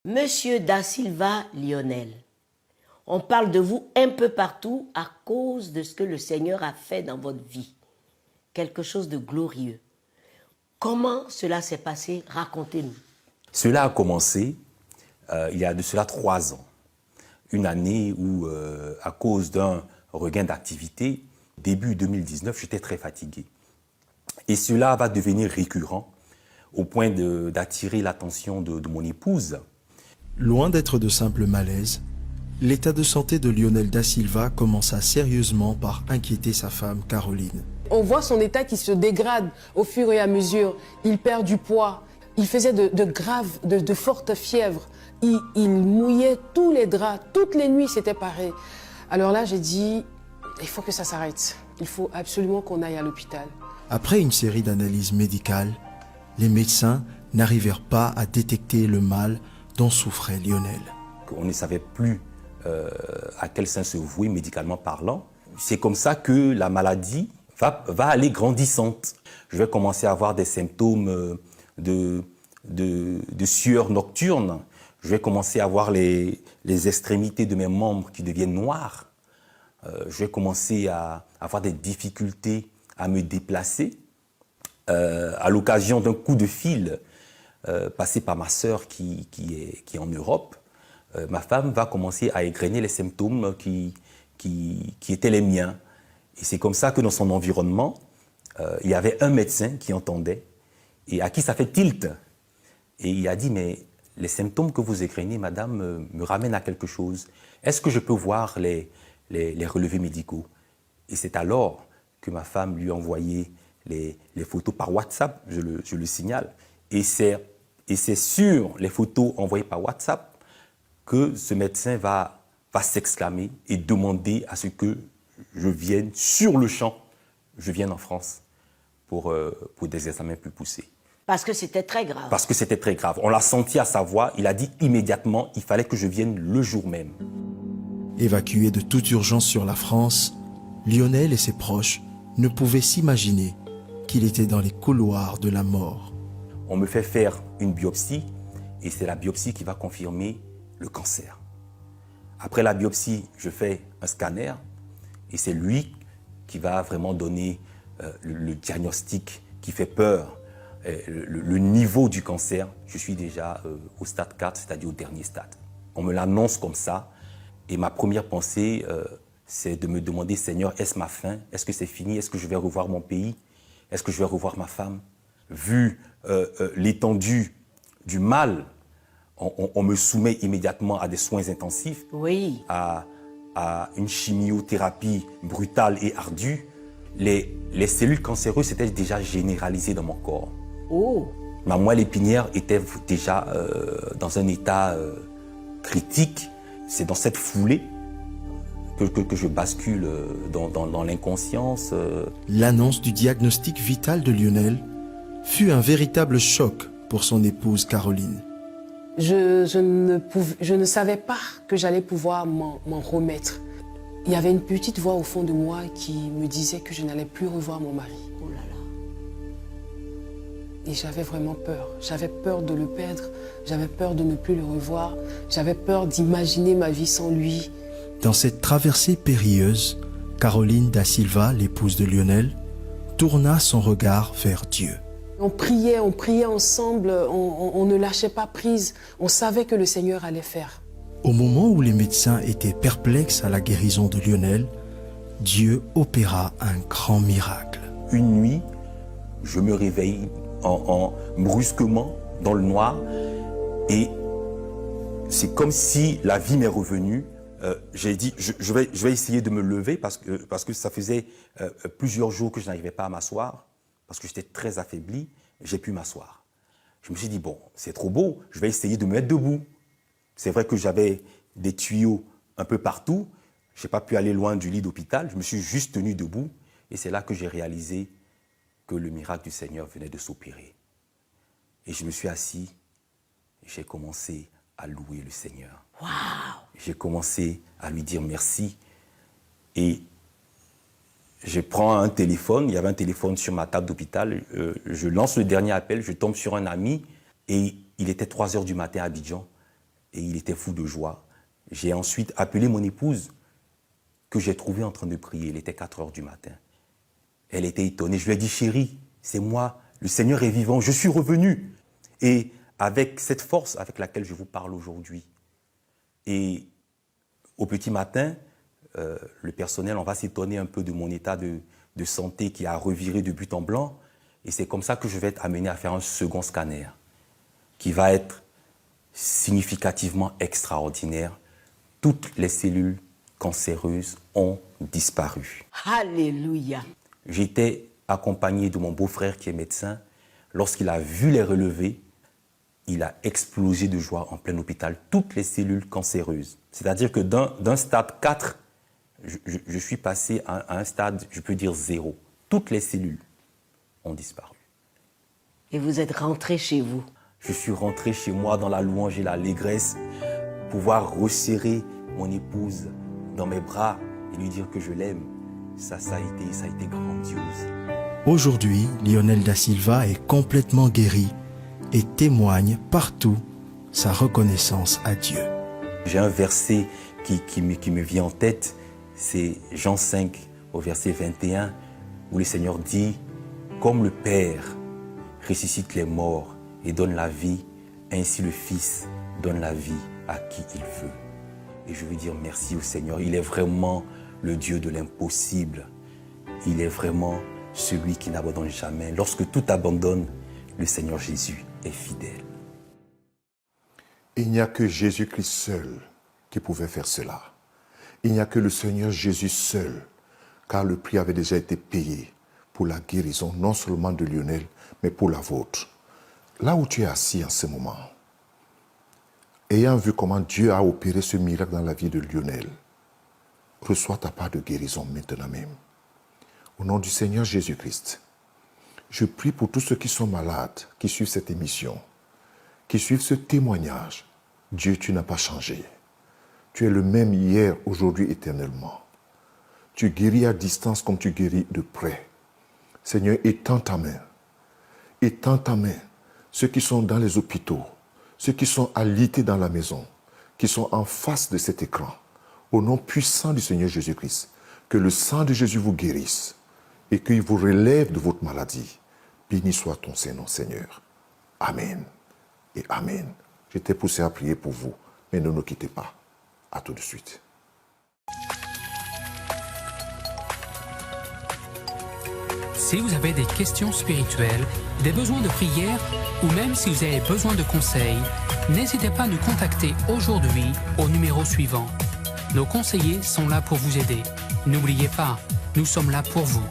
Monsieur Da Silva Lionel, on parle de vous un peu partout à cause de ce que le Seigneur a fait dans votre vie. Quelque chose de glorieux. Comment cela s'est passé? Racontez-nous. Cela a commencé il y a de cela 3 ans. Une année où, à cause d'un regain d'activité, début 2019, j'étais très fatigué. Et cela va devenir récurrent au point d'attirer l'attention de mon épouse. Loin d'être de simples malaises, l'état de santé de Lionel Da Silva commença sérieusement par inquiéter sa femme Caroline. On voit son état qui se dégrade au fur et à mesure. Il perd du poids. Il faisait de fortes fièvres. Il mouillait tous les draps. Toutes les nuits, c'était pareil. Alors là, j'ai dit, il faut que ça s'arrête. Il faut absolument qu'on aille à l'hôpital. Après une série d'analyses médicales, les médecins n'arrivèrent pas à détecter le mal dont souffrait Lionel. On ne savait plus à quel sein se vouer médicalement parlant. C'est comme ça que la maladie va aller grandissante. Je vais commencer à avoir des symptômes de sueur nocturne. Je vais commencer à avoir les extrémités de mes membres qui deviennent noires. Je vais commencer à avoir des difficultés à me déplacer. À l'occasion d'un coup de fil passé par ma sœur qui est en Europe, ma femme va commencer à égrener les symptômes qui étaient les miens. Et c'est comme ça que dans son environnement, il y avait un médecin qui entendait et à qui ça fait tilt. Et il a dit, mais les symptômes que vous égrenez, madame, me ramènent à quelque chose. Est-ce que je peux voir les relevés médicaux? Et c'est alors que ma femme lui a envoyé les photos par WhatsApp, je le signale. Et c'est sur les photos envoyées par WhatsApp que ce médecin va s'exclamer et demander à ce que je vienne sur le champ, je vienne en France pour des examens plus poussés. Parce que c'était très grave. Parce que c'était très grave. On l'a senti à sa voix, il a dit immédiatement, il fallait que je vienne le jour même. Évacué de toute urgence sur la France, Lionel et ses proches ne pouvaient s'imaginer qu'il était dans les couloirs de la mort. On me fait faire une biopsie et c'est la biopsie qui va confirmer le cancer. Après la biopsie, je fais un scanner et c'est lui qui va vraiment donner le diagnostic qui fait peur. Le niveau du cancer, je suis déjà au stade 4, c'est-à-dire au dernier stade. On me l'annonce comme ça et ma première pensée, c'est de me demander, Seigneur, est-ce ma fin? Est-ce que c'est fini? Est-ce que je vais revoir mon pays? Est-ce que je vais revoir ma femme? Vu l'étendue du mal, on me soumet immédiatement à des soins intensifs, Oui. à une chimiothérapie brutale et ardue. Les cellules cancéreuses s'étaient déjà généralisées dans mon corps. Oh. Ma moelle épinière était déjà dans un état critique. C'est dans cette foulée que je bascule dans l'inconscience. L'annonce du diagnostic vital de Lionel fut un véritable choc pour son épouse Caroline. Je ne savais pas que j'allais pouvoir m'en remettre. Il y avait une petite voix au fond de moi qui me disait que je n'allais plus revoir mon mari. Oh là là. Et j'avais vraiment peur. J'avais peur de le perdre, j'avais peur de ne plus le revoir, j'avais peur d'imaginer ma vie sans lui. Dans cette traversée périlleuse, Caroline Da Silva, l'épouse de Lionel, tourna son regard vers Dieu. On priait ensemble, on ne lâchait pas prise. On savait que le Seigneur allait faire. Au moment où les médecins étaient perplexes à la guérison de Lionel, Dieu opéra un grand miracle. Une nuit, je me réveille brusquement dans le noir et c'est comme si la vie m'est revenue. J'ai dit, je vais essayer de me lever parce que ça faisait plusieurs jours que je n'arrivais pas à m'asseoir, parce que j'étais très affaibli, j'ai pu m'asseoir. Je me suis dit, bon, c'est trop beau, je vais essayer de me mettre debout. C'est vrai que j'avais des tuyaux un peu partout, je n'ai pas pu aller loin du lit d'hôpital, je me suis juste tenu debout et c'est là que j'ai réalisé que le miracle du Seigneur venait de s'opérer. Et je me suis assis et j'ai commencé à louer le Seigneur. Waouh. J'ai commencé à lui dire merci et je prends un téléphone, il y avait un téléphone sur ma table d'hôpital, je lance le dernier appel, je tombe sur un ami et il était 3 h du matin à Abidjan et il était fou de joie. J'ai ensuite appelé mon épouse, que j'ai trouvée en train de prier. Il était 4 heures du matin. Elle était étonnée. Je lui ai dit, chérie, c'est moi, le Seigneur est vivant, je suis revenu. Et avec cette force avec laquelle je vous parle aujourd'hui, et au petit matin, le personnel, on va s'étonner un peu de mon état de santé qui a reviré de but en blanc. Et c'est comme ça que je vais être amené à faire un second scanner qui va être significativement extraordinaire. Toutes les cellules cancéreuses ont disparu. Alléluia. J'étais accompagné de mon beau-frère qui est médecin. Lorsqu'il a vu les relevés, il a explosé de joie en plein hôpital. Toutes les cellules cancéreuses. C'est-à-dire que d'un stade 4, je suis passé à un stade, je peux dire 0. Toutes les cellules ont disparu. Et vous êtes rentré chez vous. Je suis rentré chez moi dans la louange et l'allégresse, pouvoir resserrer mon épouse dans mes bras et lui dire que je l'aime. Ça a été grandiose. Aujourd'hui, Lionel da Silva est complètement guéri et témoigne partout sa reconnaissance à Dieu. J'ai un verset qui me vient en tête, c'est Jean 5 au verset 21, où le Seigneur dit « Comme le Père ressuscite les morts et donne la vie, ainsi le Fils donne la vie à qui il veut. » Et je veux dire merci au Seigneur. Il est vraiment le Dieu de l'impossible. Il est vraiment celui qui n'abandonne jamais. Lorsque tout abandonne, le Seigneur Jésus est fidèle. Il n'y a que Jésus-Christ seul qui pouvait faire cela. Il n'y a que le Seigneur Jésus seul, car le prix avait déjà été payé pour la guérison, non seulement de Lionel, mais pour la vôtre. Là où tu es assis en ce moment, ayant vu comment Dieu a opéré ce miracle dans la vie de Lionel, reçois ta part de guérison maintenant même. Au nom du Seigneur Jésus-Christ, je prie pour tous ceux qui sont malades, qui suivent cette émission, qui suivent ce témoignage. Dieu, tu n'as pas changé. Tu es le même hier, aujourd'hui, éternellement. Tu guéris à distance comme tu guéris de près. Seigneur, étends ta main. Étends ta main. Ceux qui sont dans les hôpitaux, ceux qui sont alités dans la maison, qui sont en face de cet écran, au nom puissant du Seigneur Jésus-Christ, que le sang de Jésus vous guérisse et qu'il vous relève de votre maladie. Béni soit ton Saint-Nom, Seigneur. Amen et Amen. J'étais poussé à prier pour vous, mais ne nous quittez pas. À tout de suite. Si vous avez des questions spirituelles, des besoins de prière ou même si vous avez besoin de conseils, n'hésitez pas à nous contacter aujourd'hui au numéro suivant. Nos conseillers sont là pour vous aider. N'oubliez pas, nous sommes là pour vous.